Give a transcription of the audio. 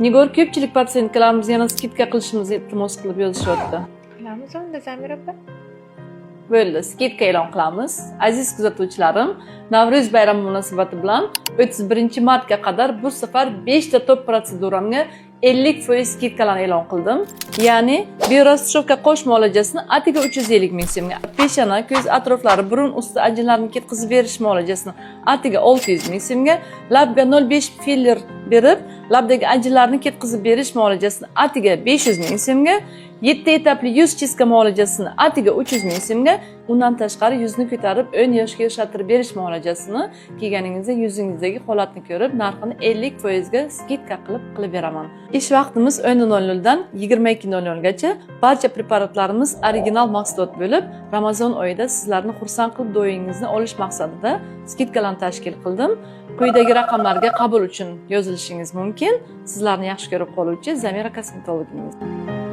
Nigor ko'pchilik patsientlarimiz yana skidka qilishimizni iltimos qilib yozishyapti. Qilamiz unda Zamira opa. Bo'ldi, skidka e'lon qilamiz. Aziz kuzatuvchilarim, Navro'z bayrami munosabati bilan 31-martga qadar bu safar 5 ta top protseduramga 50% skidkalarni e'lon qildim. Ya'ni biorastroshka qo'sh muolajasini atiga 350 ming so'mga, peshana, ko'z atroflari, burun usti ajinlarini ketkizib berish muolajasini atiga 600 ming so'mga, labga 0,5 filler berib, labdagi ajinlarni ketkizib berish muolajasini atiga 500 ming so'mga, 7 etapli yuz chiska muolajasini atiga 300 ming so'mga, undan tashqari yuzni ko'tarib 10 yoshga yoshartirib berish muolajasini kelganingizda yuzingizdagi holatni ko'rib, narxini 50% ga skidka qilib beraman. Ish vaqtimiz 10:00 dan 22:00 gacha. Barcha preparatlarimiz original mahsulot bo'lib, Ramazon oyida sizlarni xursand qilib do'yingizni olish maqsadida skidkalarni tashkil qildim. Quyidagi raqamlarga qabul uchun yozilishingiz mumkin. Sizlarni yaxshi ko'rib qoluvchi Zamira kosmetologingiz.